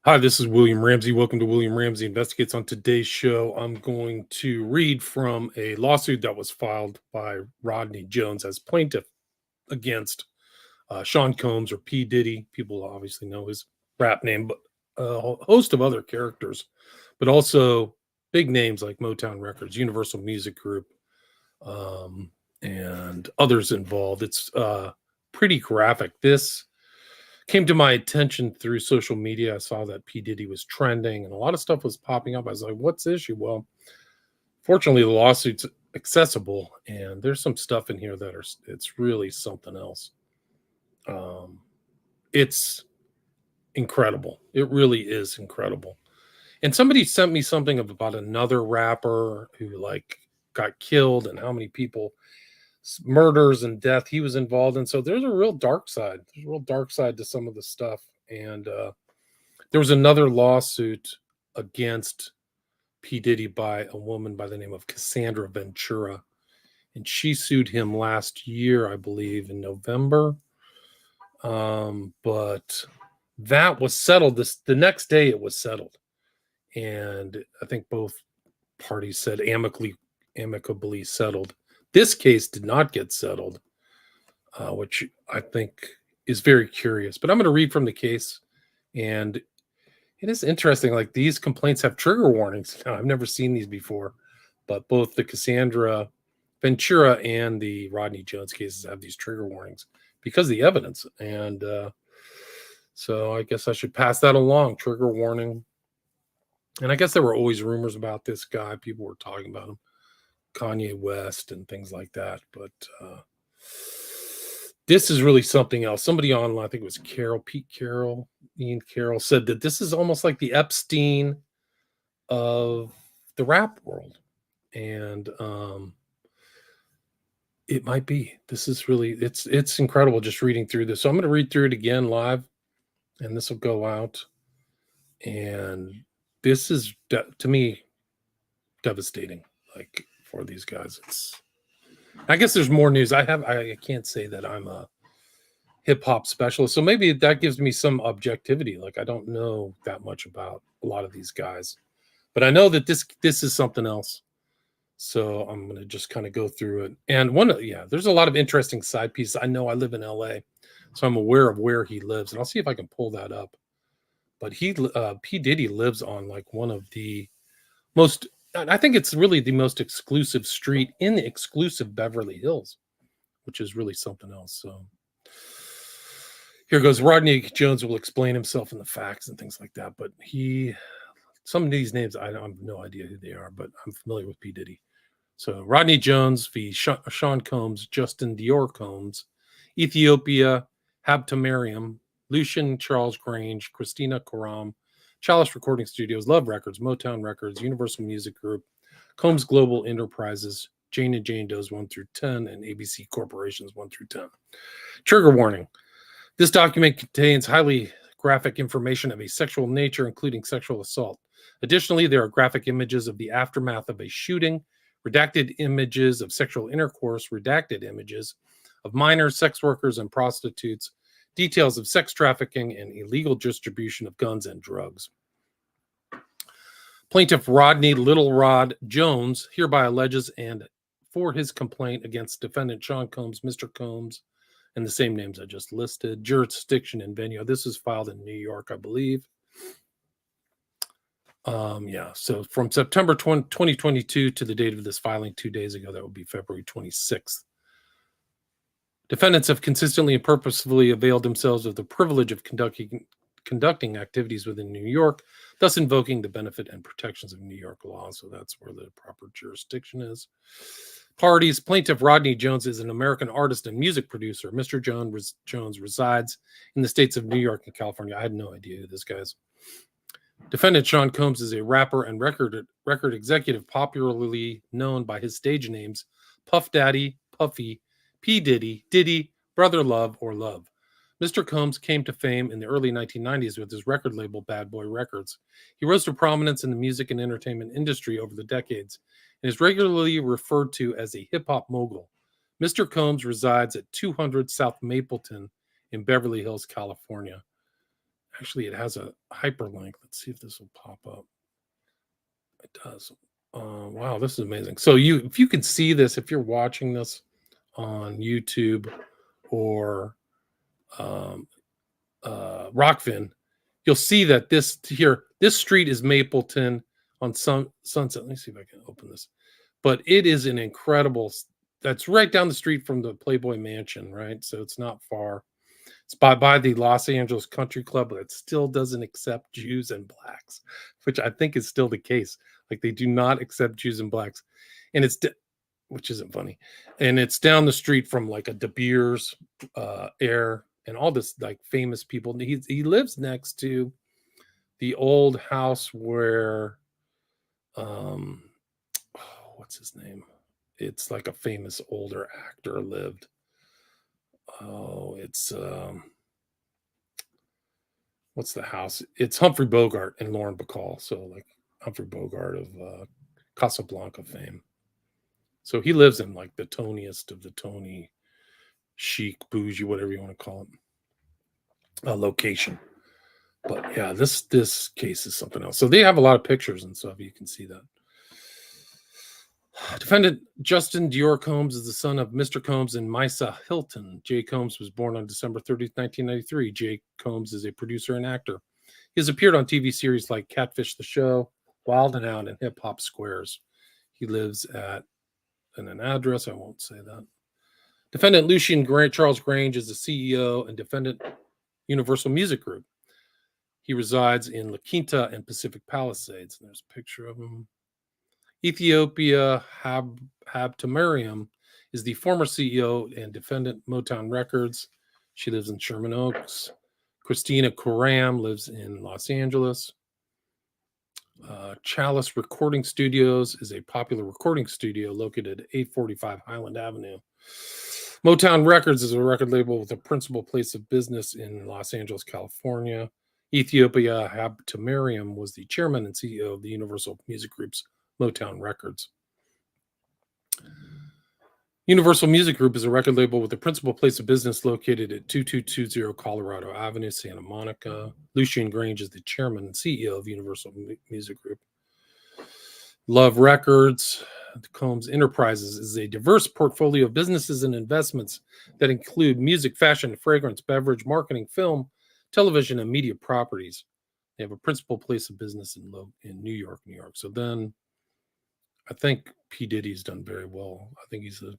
Hi, this is William Ramsey. Welcome to William Ramsey Investigates. On today's show, I'm going to read from a lawsuit that was filed by Rodney Jones as plaintiff against Sean Combs or P. Diddy. People obviously know his rap name, but a host of other characters, but also big names like Motown Records, Universal Music Group, and others involved. It's pretty graphic. This came to my attention through social media. I saw that P. Diddy was trending and a lot of stuff was popping up. I was like, what's the issue? Well, fortunately, the lawsuit's accessible and there's some stuff in here it's really something else. It's incredible. It really is incredible. And somebody sent me something about another rapper who got killed and how many people murders and death he was involved in. So there's a real dark side. There's a real dark side to some of the stuff. And there was another lawsuit against P. Diddy by a woman by the name of Cassandra Ventura. And she sued him last year, I believe, in November. But that was settled. The next day it was settled. And I think both parties said amicably settled. This case did not get settled, which I think is very curious. But I'm going to read from the case, and it is interesting. Like, these complaints have trigger warnings. Now, I've never seen these before, but both the Cassandra Ventura and the Rodney Jones cases have these trigger warnings because of the evidence. And so I guess I should pass that along. Trigger warning. And I guess there were always rumors about this guy. People were talking about him. Kanye West and things like that. But this is really something else. Somebody online, I think it was Ian Carroll, said that this is almost like the Epstein of the rap world. And it might be. This is really, it's incredible just reading through this. So I'm going to read through it again live, and this will go out. And this is, to me, devastating. Like, for these guys, I guess there's more news. I can't say that I'm a hip hop specialist, so maybe that gives me some objectivity. Like, I don't know that much about a lot of these guys, but I know that this is something else. So I'm going to just kind of go through it. And there's a lot of interesting side pieces. I know I live in LA, so I'm aware of where he lives, and I'll see if I can pull that up. But P. Diddy lives on like one of the most, I think it's really the most exclusive street in the exclusive Beverly Hills, which is really something else. So here goes. Rodney Jones will explain himself and the facts and things like that. But some of these names, I have no idea who they are, but I'm familiar with P. Diddy. So Rodney Jones v. Sean Combs, Justin Dior Combs, Ethiopia, Habtemariam, Lucian Charles Grange, Christina Karam, Chalice Recording Studios, Love Records, Motown Records, Universal Music Group, Combs Global Enterprises, Jane and Jane Does 1 through 10, and ABC Corporations 1 through 10. Trigger warning. This document contains highly graphic information of a sexual nature, including sexual assault. Additionally, there are graphic images of the aftermath of a shooting, redacted images of sexual intercourse, redacted images of minors, sex workers, and prostitutes, details of sex trafficking and illegal distribution of guns and drugs. Plaintiff Rodney Little Rod Jones hereby alleges and for his complaint against defendant Sean Combs, Mr. Combs, and the same names I just listed, jurisdiction and venue. This is filed in New York, I believe. So from September 2022 to the date of this filing 2 days ago, that would be February 26th. Defendants have consistently and purposefully availed themselves of the privilege of conducting activities within New York, thus invoking the benefit and protections of New York law. So that's where the proper jurisdiction is. Parties. Plaintiff Rodney Jones is an American artist and music producer. Mr. Jones resides in the states of New York and California. I had no idea who this guy is. Defendant Sean Combs is a rapper and record executive popularly known by his stage names Puff Daddy, Puffy, P. Diddy, Diddy, Brother Love, or Love. Mr. Combs came to fame in the early 1990s with his record label Bad Boy Records. He rose to prominence in the music and entertainment industry over the decades and is regularly referred to as a hip-hop mogul. Mr. Combs resides at 200 South Mapleton in Beverly Hills, California. Actually, it has a hyperlink. Let's see if this will pop up. It does. Wow, this is amazing. So if you can see this, if you're watching this on YouTube or Rockfin, you'll see that this street is Mapleton on Sunset. Let me see if I can open this. But it is an incredible. That's right down the street from the Playboy Mansion, right? So it's not far. It's by the Los Angeles Country Club, but it still doesn't accept Jews and blacks, which I think is still the case. Like they do not accept Jews and blacks, and which isn't funny, and it's down the street from like a De Beers, Air, and all this like famous people. He lives next to the old house where, what's his name? It's like a famous older actor lived. Oh, it's what's the house? It's Humphrey Bogart and Lauren Bacall. So like Humphrey Bogart of Casablanca fame. So he lives in like the toniest of the Tony, chic, bougie, whatever you want to call it, location. But yeah, this case is something else. So they have a lot of pictures and stuff. You can see that. Defendant Justin Dior Combs is the son of Mr. Combs and Misa Hilton. Jay Combs was born on December 30th, 1993. Jay Combs is a producer and actor. He has appeared on TV series like Catfish the Show, Wild and Out, and Hip Hop Squares. He lives at an address. I won't say that. Defendant Lucian Charles Grange is the CEO and defendant Universal Music Group. He resides in La Quinta and Pacific Palisades. And there's a picture of him. Ethiopia Habtemariam is the former CEO and defendant Motown Records. She lives in Sherman Oaks. Christina Coram lives in Los Angeles. Chalice Recording Studios is a popular recording studio located at 845 Highland Avenue. Motown Records is a record label with a principal place of business in Los Angeles, California. Ethiopia Habtemariam was the chairman and CEO of the Universal Music Group's Motown Records. Universal Music Group is a record label with a principal place of business located at 2220 Colorado Avenue, Santa Monica. Lucian Grange is the chairman and CEO of Universal Music Group. Love Records, Combs Enterprises is a diverse portfolio of businesses and investments that include music, fashion, fragrance, beverage, marketing, film, television, and media properties. They have a principal place of business in New York. So then I think P. Diddy's done very well. I think he's a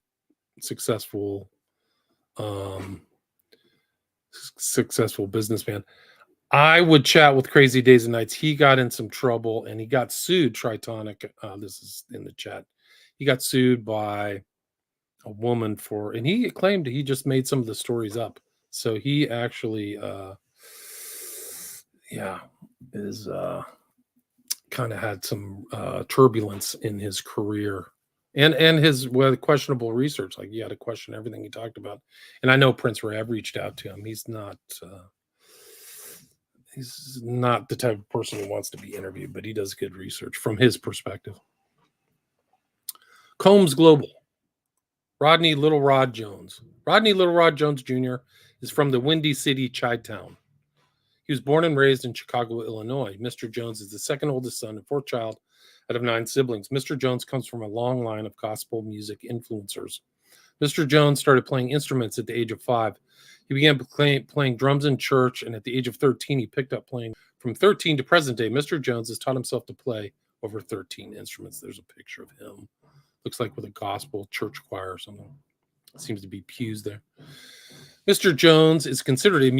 successful businessman. I would chat with Crazy Days and Nights. He got in some trouble and he got sued. Tritonic, this is in the chat. He got sued by a woman and he claimed he just made some of the stories up. So he actually, is kind of had some turbulence in his career and his questionable research. Like you had to question everything he talked about. And I know Prince Ray, I've reached out to him. He's not the type of person who wants to be interviewed, but he does good research from his perspective. Combs Global. Rodney Little Rod Jones. Rodney Little Rod Jones Jr. is from the Windy City, Chi-Town. He was born and raised in Chicago, Illinois. Mr. Jones is the second oldest son and fourth child out of 9 siblings. Mr. Jones comes from a long line of gospel music influencers. Mr. Jones started playing instruments at the age of 5. He began playing drums in church, and at the age of 13, he picked up playing. From 13 to present day, Mr. Jones has taught himself to play over 13 instruments. There's a picture of him. Looks like with a gospel church choir or something. Seems to be pews there. Mr. Jones is considered a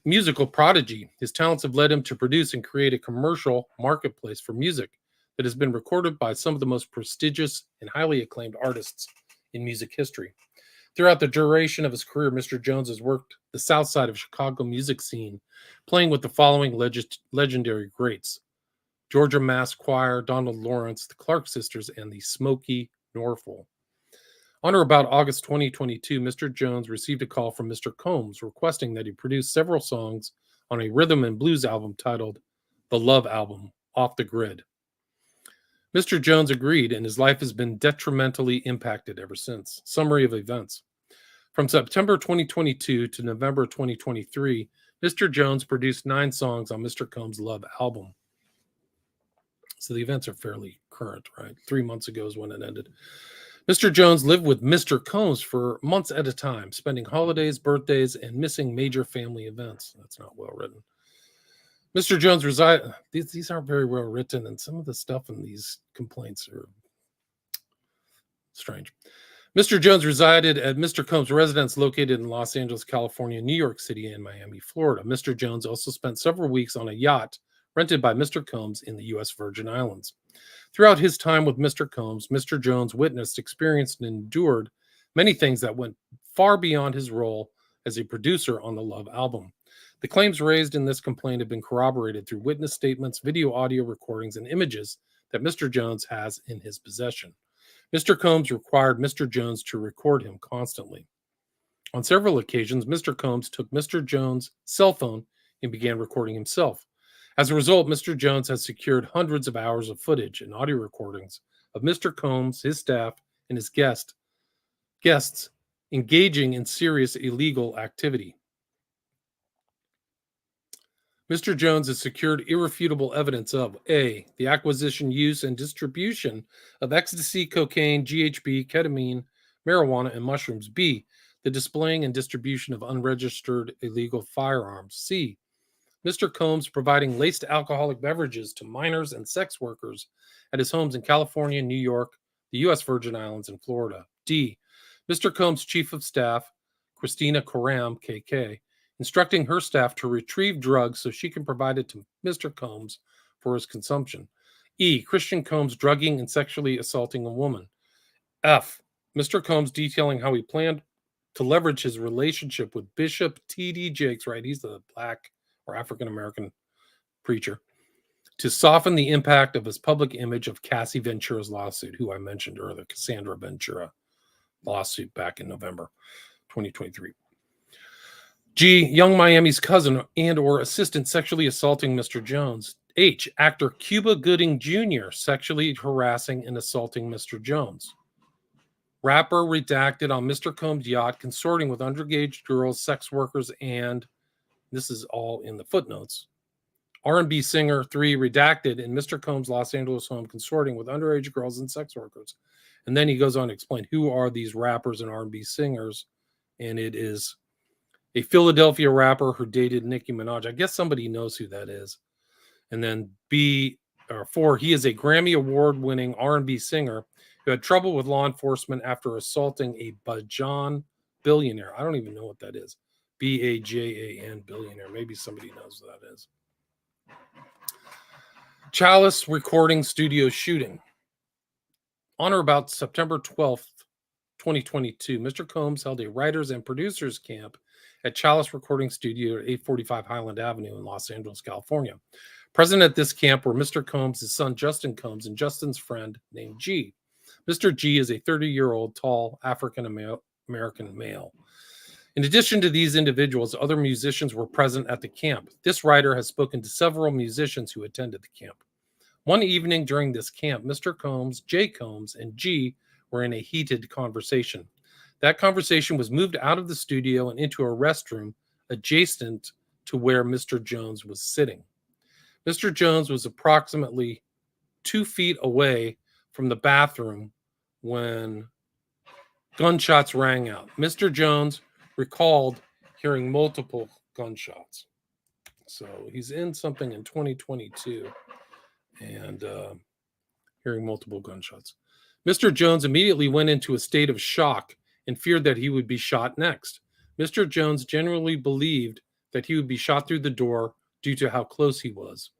musical prodigy. His talents have led him to produce and create a commercial marketplace for music that has been recorded by some of the most prestigious and highly acclaimed artists in music history. Throughout the duration of his career, Mr. Jones has worked the south side of Chicago music scene, playing with the following legendary greats: Georgia Mass Choir, Donald Lawrence, the Clark Sisters, and the Smoky Norfolk. On or about August 2022, Mr. Jones received a call from Mr. Combs requesting that he produce several songs on a rhythm and blues album titled The Love Album, Off the Grid. Mr. Jones agreed, and his life has been detrimentally impacted ever since. Summary of events. From September 2022 to November 2023, Mr. Jones produced 9 songs on Mr. Combs' Love album. So the events are fairly current, right? 3 months ago is when it ended. Mr. Jones lived with Mr. Combs for months at a time, spending holidays, birthdays, and missing major family events. That's not well written. Mr. Jones these aren't very well written, and some of the stuff in these complaints are strange. Mr. Jones resided at Mr. Combs' residence located in Los Angeles, California, New York City, and Miami, Florida. Mr. Jones also spent several weeks on a yacht rented by Mr. Combs in the U.S. Virgin Islands. Throughout his time with Mr. Combs, Mr. Jones witnessed, experienced, and endured many things that went far beyond his role as a producer on the Love album. The claims raised in this complaint have been corroborated through witness statements, video, audio recordings, and images that Mr. Jones has in his possession. Mr. Combs required Mr. Jones to record him constantly. On several occasions, Mr. Combs took Mr. Jones' cell phone and began recording himself. As a result, Mr. Jones has secured hundreds of hours of footage and audio recordings of Mr. Combs, his staff, and his guests engaging in serious illegal activity. Mr. Jones has secured irrefutable evidence of A, the acquisition, use, and distribution of ecstasy, cocaine, GHB, ketamine, marijuana, and mushrooms. B, the displaying and distribution of unregistered illegal firearms. C, Mr. Combs providing laced alcoholic beverages to minors and sex workers at his homes in California, New York, the U.S. Virgin Islands, and Florida. D, Mr. Combs' chief of staff, Christina Coram, KK, instructing her staff to retrieve drugs so she can provide it to Mr. Combs for his consumption. E, Christian Combs drugging and sexually assaulting a woman. F, Mr. Combs detailing how he planned to leverage his relationship with Bishop T.D. Jakes, right? He's the black or African-American preacher, to soften the impact of his public image of Cassie Ventura's lawsuit, who I mentioned earlier, Cassandra Ventura lawsuit back in November 2023. G, Young Miami's cousin and or assistant sexually assaulting Mr. Jones. H, actor Cuba Gooding Jr. sexually harassing and assaulting Mr. Jones. Rapper redacted on Mr. Combs' yacht, consorting with underage girls, sex workers, and this is all in the footnotes. R&B singer 3 redacted in Mr. Combs' Los Angeles home, consorting with underage girls and sex workers. And then he goes on to explain who are these rappers and R&B singers, and it is a Philadelphia rapper who dated Nicki Minaj. I guess somebody knows who that is. And then 4, he is a Grammy Award-winning R&B singer who had trouble with law enforcement after assaulting a Bajan billionaire. I don't even know what that is. Bajan billionaire. Maybe somebody knows what that is. Chalice recording studio shooting. On or about September 12th, 2022, Mr. Combs held a writers and producers camp at Chalice Recording Studio at 845 Highland Avenue in Los Angeles, California. Present at this camp were Mr. Combs, his son Justin Combs, and Justin's friend named G. Mr. G is a 30-year-old tall African-American male. In addition to these individuals, other musicians were present at the camp. This writer has spoken to several musicians who attended the camp. One evening during this camp, Mr. Combs, J. Combs, and G were in a heated conversation. That conversation was moved out of the studio and into a restroom adjacent to where Mr. Jones was sitting. Mr. Jones was approximately 2 feet away from the bathroom when gunshots rang out. Mr. Jones recalled hearing multiple gunshots. So he's in something in 2022 and hearing multiple gunshots. Mr. Jones immediately went into a state of shock and feared that he would be shot next. Mr. Jones genuinely believed that he would be shot through the door due to how close he was.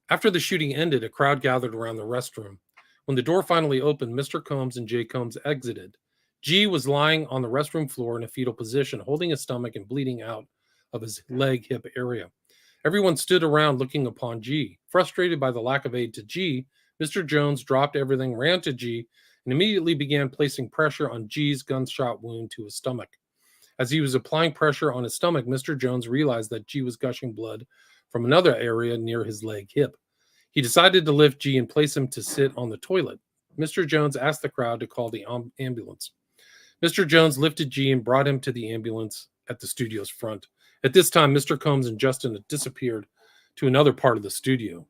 After the shooting ended, a crowd gathered around the restroom. When the door finally opened, Mr. Combs and J. Combs exited. G was lying on the restroom floor in a fetal position, holding his stomach and bleeding out of his leg-hip area. Everyone stood around looking upon G. Frustrated by the lack of aid to G, Mr. Jones dropped everything, ran to G, and immediately began placing pressure on G's gunshot wound to his stomach. As he was applying pressure on his stomach, Mr. Jones realized that G was gushing blood from another area near his leg hip. He decided to lift G and place him to sit on the toilet. Mr. Jones asked the crowd to call the ambulance. Mr. Jones lifted G and brought him to the ambulance at the studio's front. At this time, Mr. Combs and Justin had disappeared to another part of the studio.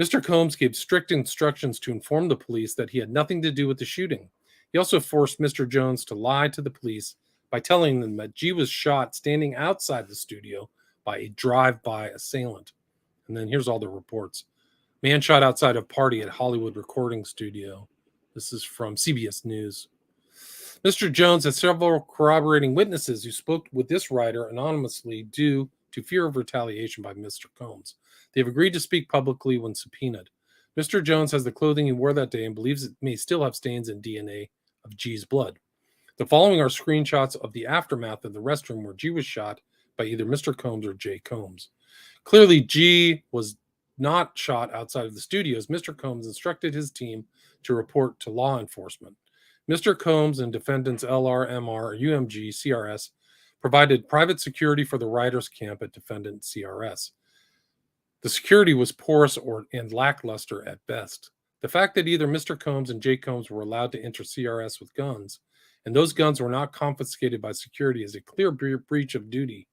Mr. Combs gave strict instructions to inform the police that he had nothing to do with the shooting. He also forced Mr. Jones to lie to the police by telling them that G was shot standing outside the studio by a drive-by assailant. And then here's all the reports. Man shot outside of party at Hollywood recording studio. This is from CBS News. Mr. Jones has several corroborating witnesses who spoke with this writer anonymously due to fear of retaliation by Mr. Combs. They have agreed to speak publicly when subpoenaed. Mr. Jones has the clothing he wore that day and believes it may still have stains and DNA of G's blood. The following are screenshots of the aftermath of the restroom where G was shot by either Mr. Combs or J. Combs. Clearly, G was not shot outside of the studio as Mr. Combs instructed his team to report to law enforcement. Mr. Combs and defendants LR, MR, UMG, CRS provided private security for the writers' camp at defendant CRS. The security was porous and lackluster at best. The fact that either Mr. Combs and J. Combs were allowed to enter CRS with guns, and those guns were not confiscated by security, is a clear breach of duty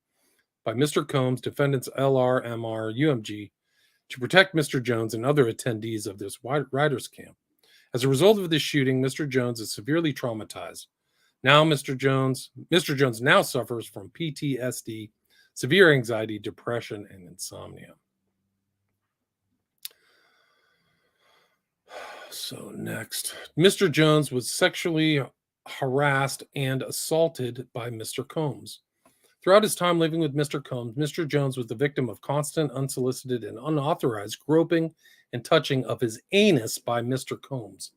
by Mr. Combs, defendants LR, MR, UMG, to protect Mr. Jones and other attendees of this writers' camp. As a result of this shooting, Mr. Jones is severely traumatized. Now, Mr. Jones now suffers from PTSD, severe anxiety, depression, and insomnia. So next, Mr. Jones was sexually harassed and assaulted by Mr. Combs. Throughout his time living with Mr. Combs, Mr. Jones was the victim of constant, unsolicited, and unauthorized groping and touching of his anus by Mr. Combs.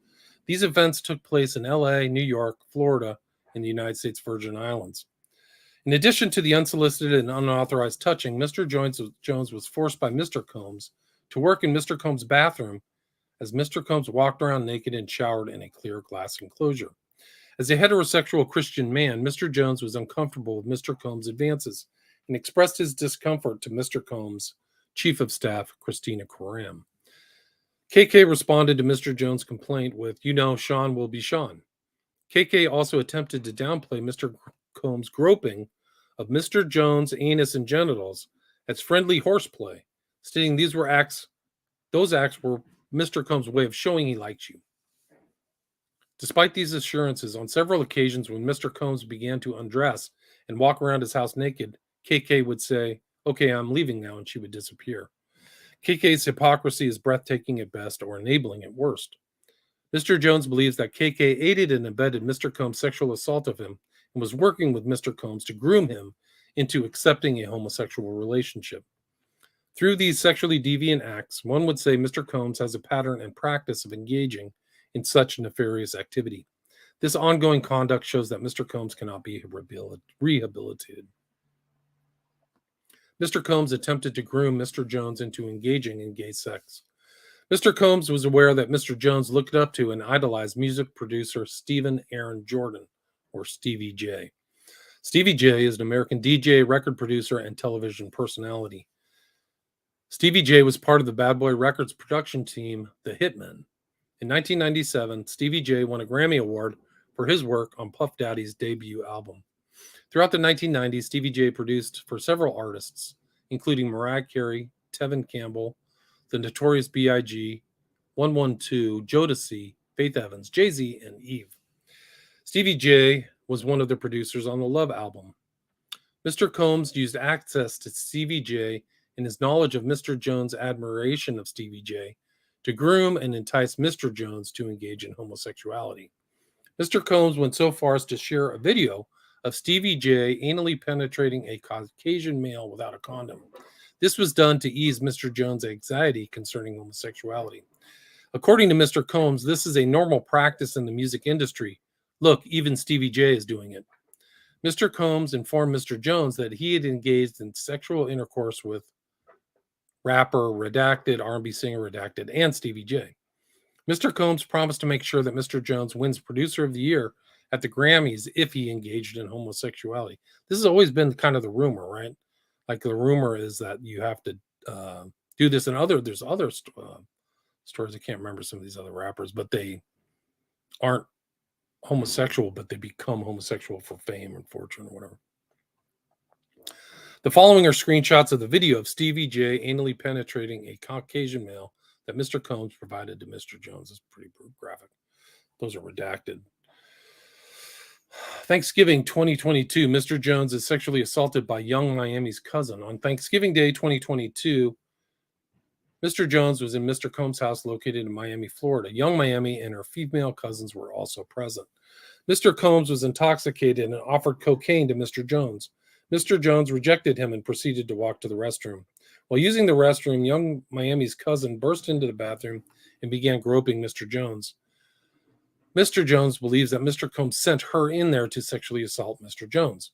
These events took place in LA, New York, Florida, and the United States Virgin Islands. In addition to the unsolicited and unauthorized touching, Mr. Jones was forced by Mr. Combs to work in Mr. Combs' bathroom as Mr. Combs walked around naked and showered in a clear glass enclosure. As a heterosexual Christian man, Mr. Jones was uncomfortable with Mr. Combs' advances and expressed his discomfort to Mr. Combs' chief of staff, Christina Coram. KK responded to Mr. Jones' complaint with, Sean will be Sean. KK also attempted to downplay Mr. Combs' groping of Mr. Jones' anus and genitals as friendly horseplay, stating those acts were Mr. Combs' way of showing he liked you. Despite these assurances, on several occasions when Mr. Combs began to undress and walk around his house naked, KK would say, "Okay, I'm leaving now," and she would disappear. KK's hypocrisy is breathtaking at best or enabling at worst. Mr. Jones believes that KK aided and abetted Mr. Combs' sexual assault of him and was working with Mr. Combs to groom him into accepting a homosexual relationship. Through these sexually deviant acts, one would say Mr. Combs has a pattern and practice of engaging in such nefarious activity. This ongoing conduct shows that Mr. Combs cannot be rehabilitated. Mr. Combs attempted to groom Mr. Jones into engaging in gay sex. Mr. Combs was aware that Mr. Jones looked up to and idolized music producer Stephen Aaron Jordan, or Stevie J. Stevie J is an American DJ, record producer, and television personality. Stevie J was part of the Bad Boy Records production team, The Hitmen. In 1997, Stevie J won a Grammy Award for his work on Puff Daddy's debut album. Throughout the 1990s, Stevie J produced for several artists, including Mariah Carey, Tevin Campbell, The Notorious B.I.G., 112, Jodeci, Faith Evans, Jay-Z, and Eve. Stevie J was one of the producers on the Love album. Mr. Combs used access to Stevie J and his knowledge of Mr. Jones' admiration of Stevie J to groom and entice Mr. Jones to engage in homosexuality. Mr. Combs went so far as to share a video of Stevie J anally penetrating a Caucasian male without a condom. This was done to ease Mr. Jones' anxiety concerning homosexuality. According to Mr. Combs, this is a normal practice in the music industry. Look, even Stevie J is doing it. Mr. Combs informed Mr. Jones that he had engaged in sexual intercourse with rapper Redacted, R&B singer Redacted, and Stevie J. Mr. Combs promised to make sure that Mr. Jones wins Producer of the Year at the Grammys if he engaged in homosexuality. This has always been kind of the rumor, right? Like the rumor is that you have to do this, and there's other stories. I can't remember some of these other rappers, but they aren't homosexual, but they become homosexual for fame and fortune or whatever. The following are screenshots of the video of Stevie J anally penetrating a Caucasian male that Mr. Combs provided to Mr. Jones. It's pretty graphic. Those are redacted. Thanksgiving 2022, Mr. Jones is sexually assaulted by young Miami's cousin. On Thanksgiving Day 2022, Mr. Jones was in Mr. Combs' house located in Miami, Florida. Young Miami and her female cousins were also present. Mr. Combs was intoxicated and offered cocaine to Mr. Jones. Mr. Jones rejected him and proceeded to walk to the restroom. While using the restroom, young Miami's cousin burst into the bathroom and began groping Mr. Jones. Mr. Jones believes that Mr. Combs sent her in there to sexually assault Mr. Jones.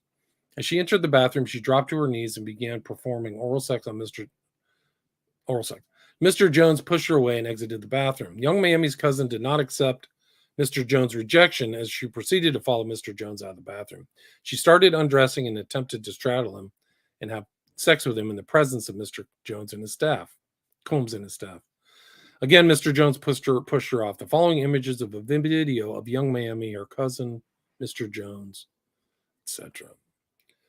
As she entered the bathroom, she dropped to her knees and began performing oral sex on Mr. Jones pushed her away and exited the bathroom. Young Miami's cousin did not accept Mr. Jones' rejection as she proceeded to follow Mr. Jones out of the bathroom. She started undressing and attempted to straddle him and have sex with him in the presence of Mr. Jones and his staff, Combs and his staff. Again, Mr. Jones pushed her off. The following images of a video of young Miami, her cousin, Mr. Jones, etc.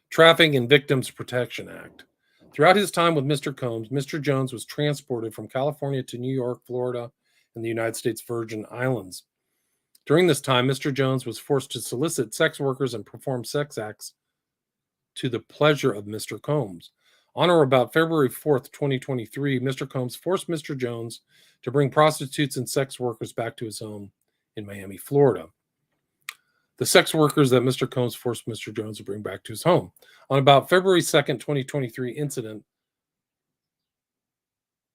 Trafficking and Victims Protection Act. Throughout his time with Mr. Combs, Mr. Jones was transported from California to New York, Florida, and the United States Virgin Islands. During this time, Mr. Jones was forced to solicit sex workers and perform sex acts to the pleasure of Mr. Combs. On or about February 4th, 2023, Mr. Combs forced Mr. Jones to bring prostitutes and sex workers back to his home in Miami, Florida. The sex workers that Mr. Combs forced Mr. Jones to bring back to his home. On about February 2nd, 2023 incident,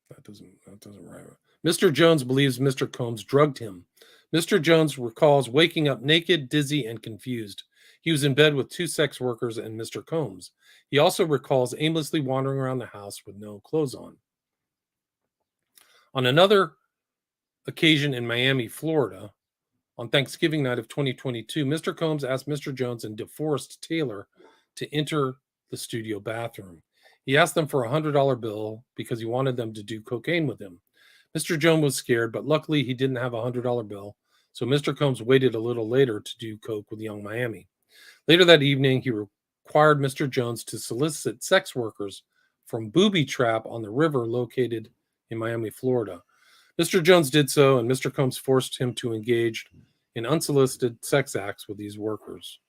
that doesn't rhyme. Mr. Jones believes Mr. Combs drugged him. Mr. Jones recalls waking up naked, dizzy, and confused. He was in bed with two sex workers and Mr. Combs. He also recalls aimlessly wandering around the house with no clothes on. On another occasion in Miami, Florida, on Thanksgiving night of 2022, Mr. Combs asked Mr. Jones and DeForest Taylor to enter the studio bathroom. He asked them for a $100 bill because he wanted them to do cocaine with him. Mr. Jones was scared, but luckily he didn't have a $100 bill, so Mr. Combs waited a little later to do coke with young Miami. Later that evening, he required Mr. Jones to solicit sex workers from Booby Trap on the river located in Miami, Florida. Mr. Jones did so, and Mr. Combs forced him to engage in unsolicited sex acts with these workers.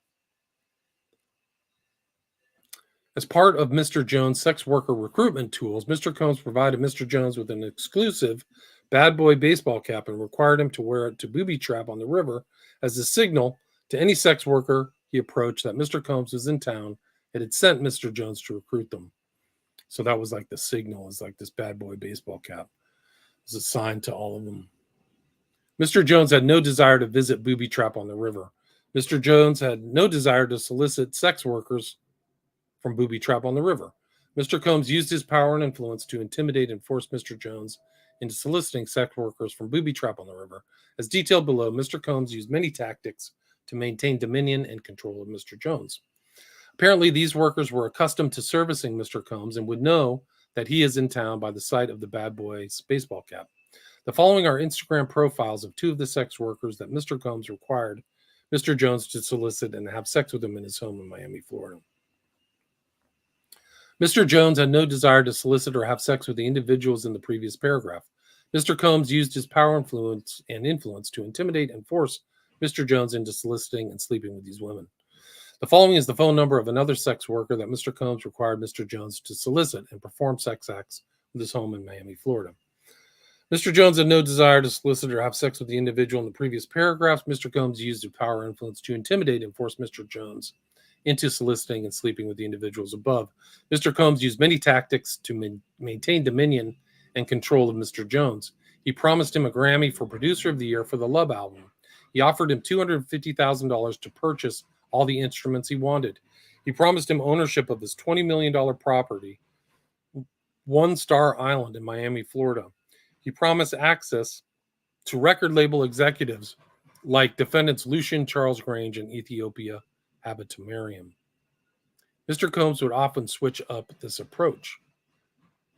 As part of Mr. Jones' sex worker recruitment tools, Mr. Combs provided Mr. Jones with an exclusive bad boy baseball cap and required him to wear it to Booby Trap on the river as a signal to any sex worker he approached that Mr. Combs was in town and had sent Mr. Jones to recruit them. So that was like the signal, is like this bad boy baseball cap. It was assigned to all of them. Mr. Jones had no desire to visit Booby Trap on the river. Mr. Jones had no desire to solicit sex workers from Booby Trap on the river. Mr. Combs used his power and influence to intimidate and force Mr. Jones into soliciting sex workers from Booby Trap on the river. As detailed below, Mr. Combs used many tactics to maintain dominion and control of Mr. Jones. Apparently, these workers were accustomed to servicing Mr. Combs and would know that he is in town by the sight of the bad boy's baseball cap. The following are Instagram profiles of two of the sex workers that Mr. Combs required Mr. Jones to solicit and have sex with him in his home in Miami, Florida. Mr. Jones had no desire to solicit or have sex with the individuals in the previous paragraph. Mr. Combs used his power and influence to intimidate and force Mr. Jones into soliciting and sleeping with these women. The following is the phone number of another sex worker that Mr. Combs required Mr. Jones to solicit and perform sex acts with his home in Miami, Florida. Mr. Jones had no desire to solicit or have sex with the individual in the previous paragraphs. Mr. Combs used his power and influence to intimidate and force Mr. Jones into soliciting and sleeping with the individuals above. Mr. Combs used many tactics to maintain dominion and control of Mr. Jones. He promised him a Grammy for Producer of the Year for the Love album. He offered him $250,000 to purchase all the instruments he wanted. He promised him ownership of his $20 million property, One Star Island in Miami, Florida. He promised access to record label executives like defendants Lucian Charles Grange and Ethiopia Habitamariam. Mr. Combs would often switch up this approach.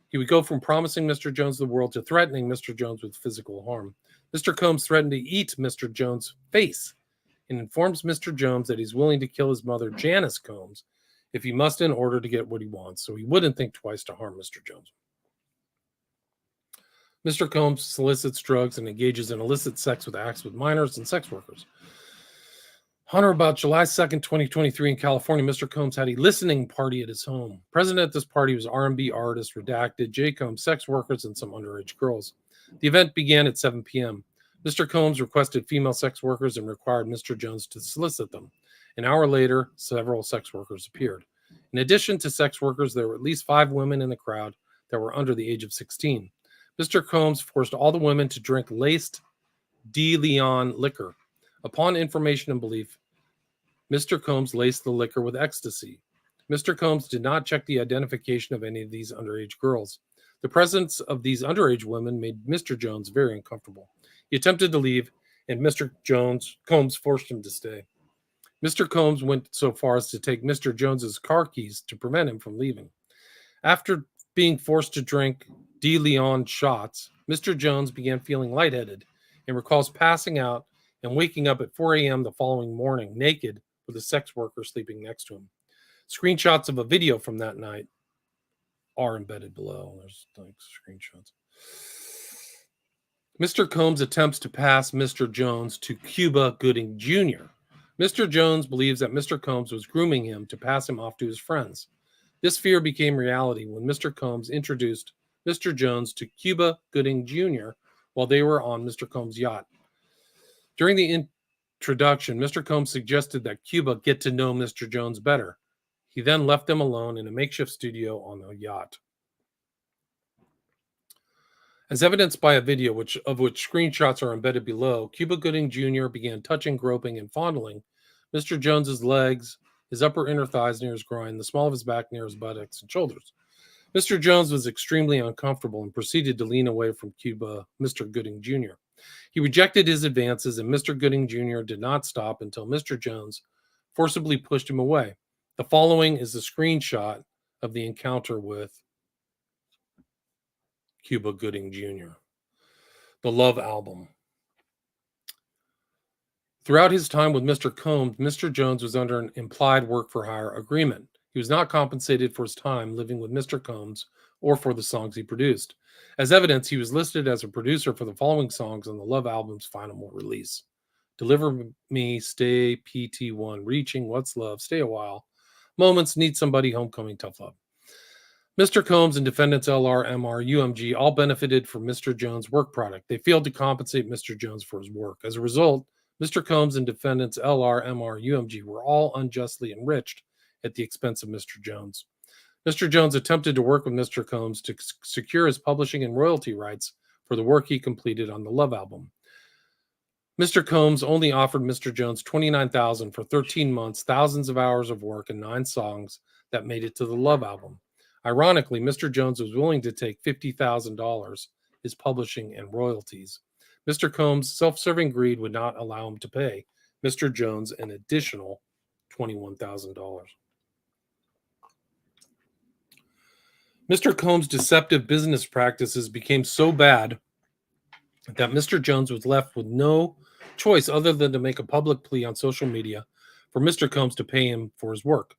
He would go from promising Mr. Jones the world to threatening Mr. Jones with physical harm. Mr. Combs threatened to eat Mr. Jones' face and informs Mr. Jones that he's willing to kill his mother, Janice Combs, if he must in order to get what he wants, so he wouldn't think twice to harm Mr. Jones. Mr. Combs solicits drugs and engages in illicit sex with acts with minors and sex workers. On or about July 2nd, 2023 in California, Mr. Combs had a listening party at his home. Present at this party was R&B artist Redacted, J. Combs, sex workers, and some underage girls. The event began at 7 p.m. Mr. Combs requested female sex workers and required Mr. Jones to solicit them. An hour later, several sex workers appeared. In addition to sex workers, there were at least 5 women in the crowd that were under the age of 16. Mr. Combs forced all the women to drink laced De Leon liquor. Upon information and belief, Mr. Combs laced the liquor with ecstasy. Mr. Combs did not check the identification of any of these underage girls. The presence of these underage women made Mr. Jones very uncomfortable. He attempted to leave, and Mr. Combs forced him to stay. Mr. Combs went so far as to take Mr. Jones's car keys to prevent him from leaving. After being forced to drink De Leon shots, Mr. Jones began feeling lightheaded and recalls passing out and waking up at 4 a.m. the following morning, naked, with a sex worker sleeping next to him. Screenshots of a video from that night are embedded below. There's like screenshots. Mr. Combs attempts to pass Mr. Jones to Cuba Gooding Jr. Mr. Jones believes that Mr. Combs was grooming him to pass him off to his friends. This fear became reality when Mr. Combs introduced Mr. Jones to Cuba Gooding Jr. while they were on Mr. Combs' yacht. During the introduction, Mr. Combs suggested that Cuba get to know Mr. Jones better. He then left them alone in a makeshift studio on the yacht. As evidenced by a video of which screenshots are embedded below, Cuba Gooding Jr. began touching, groping, and fondling Mr. Jones's legs, his upper inner thighs near his groin, the small of his back near his buttocks and shoulders. Mr. Jones was extremely uncomfortable and proceeded to lean away from Mr. Gooding Jr. He rejected his advances, and Mr. Gooding Jr. did not stop until Mr. Jones forcibly pushed him away. The following is a screenshot of the encounter with Cuba Gooding Jr. The Love Album. Throughout his time with Mr. Combs, Mr. Jones was under an implied work-for-hire agreement. He was not compensated for his time living with Mr. Combs or for the songs he produced. As evidence, he was listed as a producer for the following songs on the Love album's final release: Deliver Me, Stay, PT1, Reaching, What's Love, Stay a While, Moments, Need Somebody, Homecoming, Tough Love. Mr. Combs and defendants LR, MR, UMG all benefited from Mr. Jones' work product. They failed to compensate Mr. Jones for his work. As a result, Mr. Combs and defendants LR, MR, UMG were all unjustly enriched at the expense of Mr. Jones. Mr. Jones attempted to work with Mr. Combs to secure his publishing and royalty rights for the work he completed on the Love album. Mr. Combs only offered Mr. Jones $29,000 for 13 months, thousands of hours of work, and 9 songs that made it to the Love album. Ironically, Mr. Jones was willing to take $50,000, his publishing and royalties. Mr. Combs' self-serving greed would not allow him to pay Mr. Jones an additional $21,000. Mr. Combs' deceptive business practices became so bad that Mr. Jones was left with no choice other than to make a public plea on social media for Mr. Combs to pay him for his work.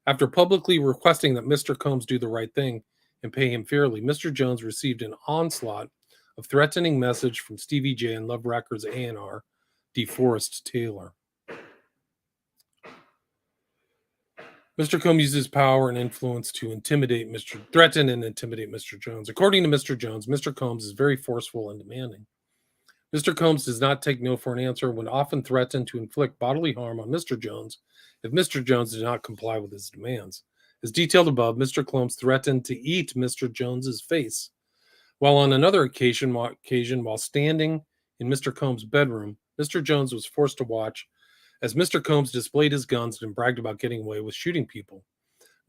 After publicly requesting that Mr. Combs do the right thing and pay him fairly, Mr. Jones received an onslaught of threatening message from Stevie J and Love Records A&R, DeForest Taylor. Mr. Combs uses power and influence to threaten and intimidate Mr. Jones. According to Mr. Jones, Mr. Combs is very forceful and demanding. Mr. Combs does not take no for an answer and would often threaten to inflict bodily harm on Mr. Jones if Mr. Jones did not comply with his demands. As detailed above, Mr. Combs threatened to eat Mr. Jones's face. While on another occasion, while standing in Mr. Combs' bedroom, Mr. Jones was forced to watch as Mr. Combs displayed his guns and bragged about getting away with shooting people.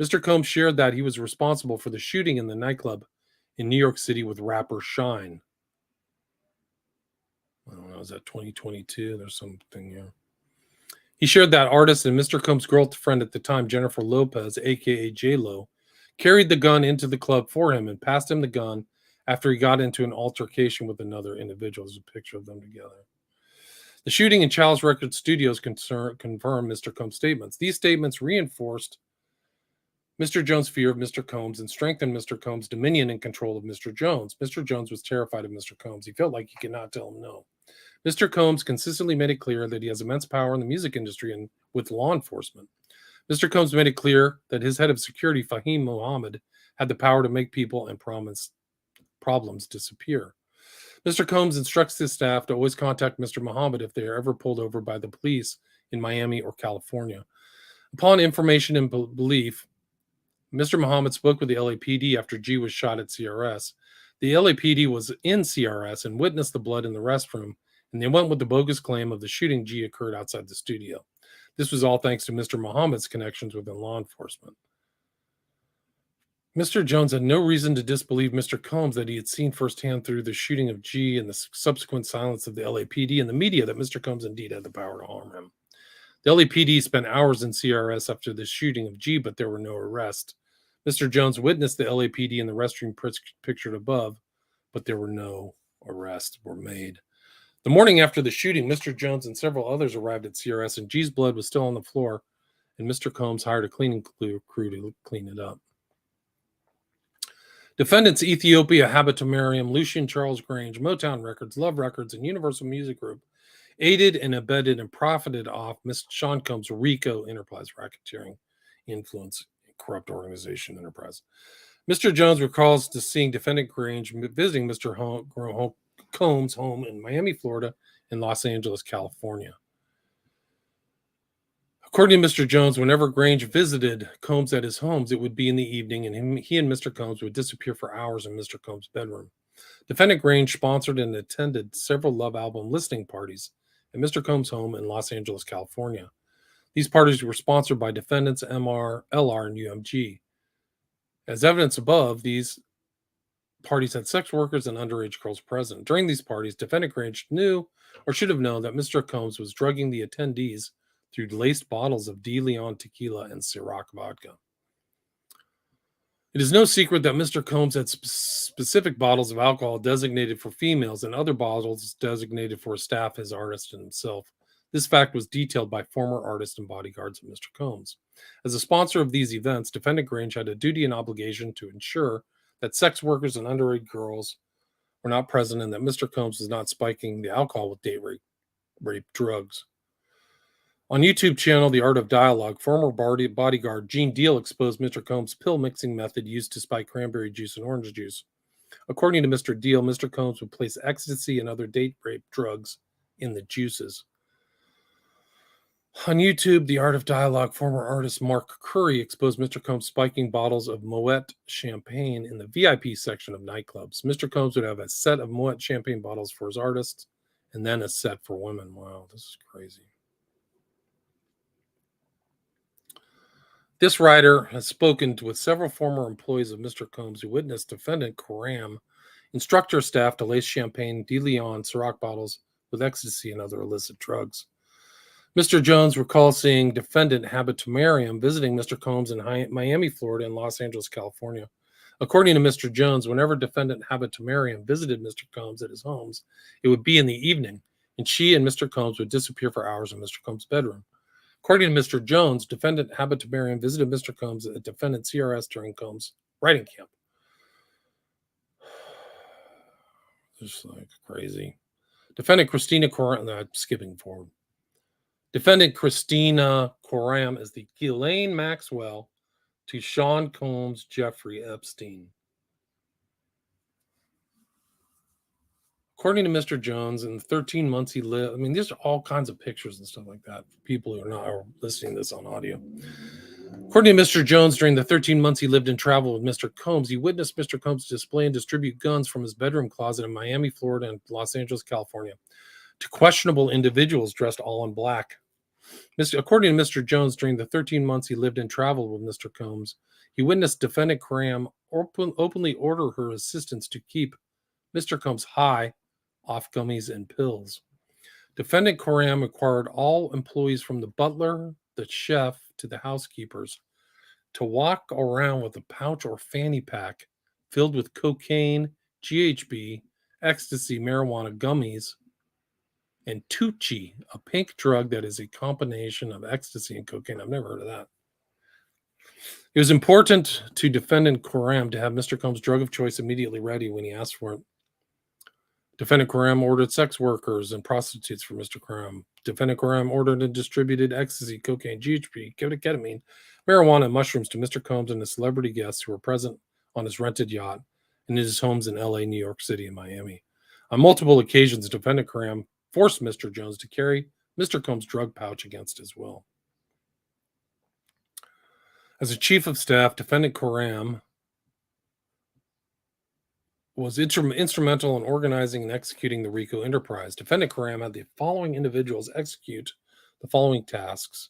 Mr. Combs shared that he was responsible for the shooting in the nightclub in New York City with rapper Shine. I don't know, is that 2022? There's something here. He shared that artist and Mr. Combs' girlfriend at the time, Jennifer Lopez, a.k.a. J-Lo, carried the gun into the club for him and passed him the gun after he got into an altercation with another individual. There's a picture of them together. The shooting in Chalice Records Studios confirmed Mr. Combs' statements. These statements reinforced Mr. Jones' fear of Mr. Combs and strengthened Mr. Combs' dominion and control of Mr. Jones. Mr. Jones was terrified of Mr. Combs. He felt like he could not tell him no. Mr. Combs consistently made it clear that he has immense power in the music industry and with law enforcement. Mr. Combs made it clear that his head of security, Fahim Mohammed, had the power to make people and problems disappear. Mr. Combs instructs his staff to always contact Mr. Mohammed if they are ever pulled over by the police in Miami or California. Upon information and belief, Mr. Mohammed spoke with the LAPD after G was shot at CRS. The LAPD was in CRS and witnessed the blood in the restroom, and they went with the bogus claim of the shooting G occurred outside the studio. This was all thanks to Mr. Mohammed's connections within law enforcement. Mr. Jones had no reason to disbelieve Mr. Combs that he had seen firsthand through the shooting of G and the subsequent silence of the LAPD and the media that Mr. Combs indeed had the power to harm him. The LAPD spent hours in CRS after the shooting of G, but there were no arrests. Mr. Jones witnessed the LAPD in the restroom pictured above, but there were no arrests were made. The morning after the shooting, Mr. Jones and several others arrived at CRS, and G's blood was still on the floor, and Mr. Combs hired a cleaning crew to clean it up. Defendants Ethiopia, Habitatorium, Lucian Charles Grange, Motown Records, Love Records, and Universal Music Group aided and abetted and profited off Mr. Sean Combs' RICO enterprise, racketeering, influence, corrupt organization enterprise. Mr. Jones recalls to seeing Defendant Grange visiting Mr. Combs' home in Miami, Florida, and Los Angeles, California. According to Mr. Jones, whenever Grange visited Combs at his homes, it would be in the evening, and he and Mr. Combs would disappear for hours in Mr. Combs' bedroom. Defendant Grange sponsored and attended several Love album listening parties at Mr. Combs' home in Los Angeles, California. These parties were sponsored by defendants MR, LR, and UMG. As evidence above, these parties had sex workers and underage girls present. During these parties, Defendant Grange knew or should have known that Mr. Combs was drugging the attendees through laced bottles of De Leon tequila and Ciroc vodka. It is no secret that Mr. Combs had specific bottles of alcohol designated for females and other bottles designated for staff, his artist, and himself. This fact was detailed by former artists and bodyguards of Mr. Combs. As a sponsor of these events, Defendant Grange had a duty and obligation to ensure that sex workers and underage girls were not present and that Mr. Combs was not spiking the alcohol with date rape drugs. On YouTube channel The Art of Dialogue, former bodyguard Gene Deal exposed Mr. Combs' pill mixing method used to spike cranberry juice and orange juice. According to Mr. Deal, Mr. Combs would place ecstasy and other date rape drugs in the juices. On YouTube, The Art of Dialogue, former artist Mark Curry exposed Mr. Combs spiking bottles of Moet champagne in the VIP section of nightclubs. Mr. Combs would have a set of Moet champagne bottles for his artists and then a set for women. Wow, this is crazy. This writer has spoken with several former employees of Mr. Combs who witnessed Defendant Karam instruct her staff to lace champagne, De Leon, Ciroc bottles with ecstasy and other illicit drugs. Mr. Jones recalls seeing Defendant Habitatorium visiting Mr. Combs in Miami, Florida, and Los Angeles, California. According to Mr. Jones, whenever Defendant Habitatorium visited Mr. Combs at his homes, it would be in the evening, and she and Mr. Combs would disappear for hours in Mr. Combs' bedroom. According to Mr. Jones, Defendant Habitatorium visited Mr. Combs at Defendant CRS during Combs' writing camp. Just like crazy. Defendant Christina Coram, skipping forward. Defendant Christina Coram is the Ghislaine Maxwell to Sean Combs' Jeffrey Epstein. According to Mr. Jones, in the 13 months he lived, there's all kinds of pictures and stuff like that for people who are listening to this on audio. According to Mr. Jones, during the 13 months he lived and traveled with Mr. Combs, he witnessed Mr. Combs display and distribute guns from his bedroom closet in Miami, Florida, and Los Angeles, California, to questionable individuals dressed all in black. According to Mr. Jones, during the 13 months he lived and traveled with Mr. Combs, he witnessed Defendant Graham openly order her assistants to keep Mr. Combs high off gummies and pills. Defendant Coram required all employees from the butler, the chef, to the housekeepers to walk around with a pouch or fanny pack filled with cocaine, GHB, ecstasy, marijuana gummies, and Tucci, a pink drug that is a combination of ecstasy and cocaine. I've never heard of that. It was important to defendant Karam to have Mr. Combs' drug of choice immediately ready when he asked for it. Defendant Karam ordered sex workers and prostitutes for Mr. Karam. Defendant Karam ordered and distributed ecstasy, cocaine, GHB, ketamine, marijuana, and mushrooms to Mr. Combs and his celebrity guests who were present on his rented yacht and in his homes in LA, New York City, and Miami. On multiple occasions, Defendant Karam forced Mr. Jones to carry Mr. Combs' drug pouch against his will. As a chief of staff, Defendant Karam was instrumental in organizing and executing the RICO enterprise. Defendant Karam had the following individuals execute the following tasks.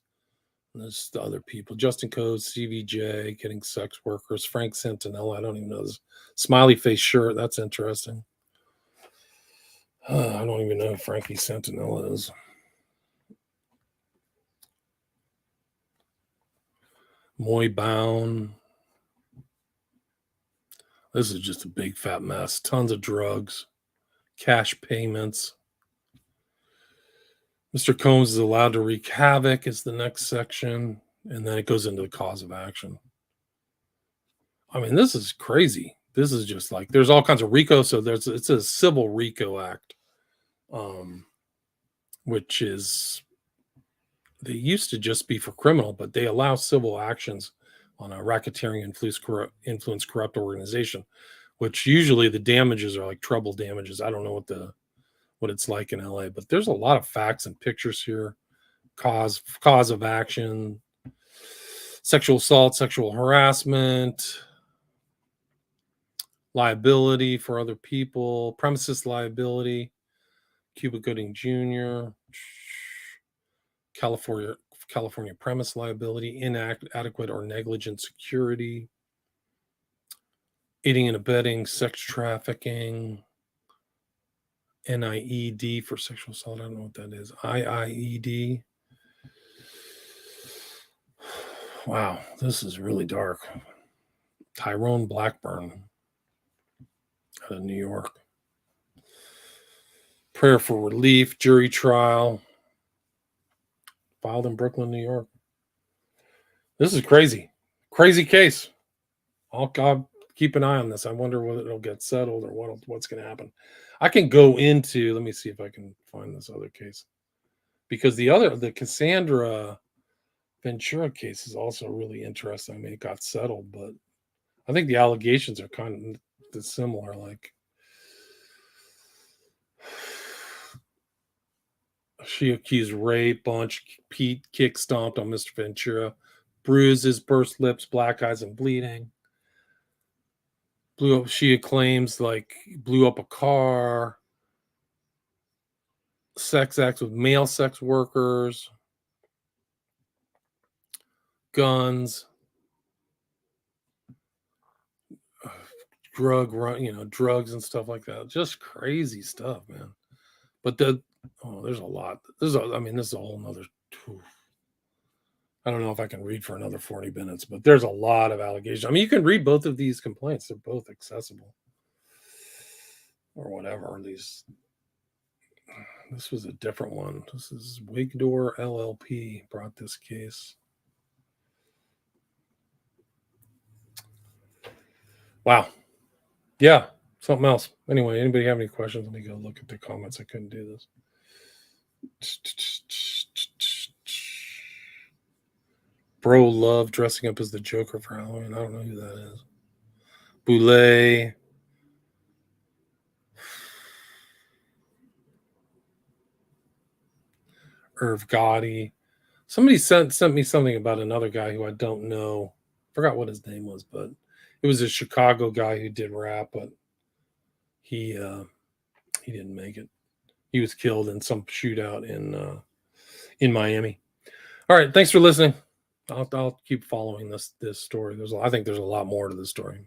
And there's the other people: Justin Coates, CVJ, getting sex workers, Frank Sentinella. I don't even know this smiley face shirt. That's interesting. I don't even know who Frankie Sentinella is. Moy Bound. This is just a big fat mess. Tons of drugs, cash payments. Mr. Combs is allowed to wreak havoc is the next section. And then it goes into the cause of action. I mean, this is crazy. This is just like, there's all kinds of RICO. So it's a civil RICO act, which is, they used to just be for criminal, but they allow civil actions on a racketeering influence corrupt organization, which usually the damages are like trouble damages. I don't know what it's like in LA, but there's a lot of facts and pictures here. Cause of action, sexual assault, sexual harassment, liability for other people, premises liability, Cuba Gooding Jr., California premise liability, inadequate or negligent security, aiding and abetting sex trafficking, NIED for sexual assault. I don't know what that is. IIED. Wow, this is really dark. Tyrone Blackburn out of New York. Prayer for relief, jury trial. Filed in Brooklyn, New York. This is crazy. Crazy case. I'll keep an eye on this. I wonder whether it'll get settled or what's going to happen. I can go into, let me see if I can find this other case. Because the Cassandra Ventura case is also really interesting. I mean, it got settled, but I think the allegations are kind of similar. Like, she accused rape, bunch, Pete kick stomped on Mr. Ventura, bruises, burst lips, black eyes, and bleeding. She claims like blew up a car, sex acts with male sex workers, guns, drugs and stuff like that. Just crazy stuff, man. But there's a lot. This is a whole nother. I don't know if I can read for another 40 minutes, but there's a lot of allegations. I mean, you can read both of these complaints. They're both accessible or whatever. This was a different one. This is Wigdor LLP brought this case. Wow. Yeah, something else. Anyway, anybody have any questions? Let me go look at the comments. I couldn't do this. Bro love dressing up as the Joker for Halloween. I don't know who that is. Boulay. Irv Gotti. Somebody sent me something about another guy who I don't know. Forgot what his name was, but it was a Chicago guy who did rap, but he didn't make it. He was killed in some shootout in Miami. All right, thanks for listening. I'll keep following this story. I think there's a lot more to the story.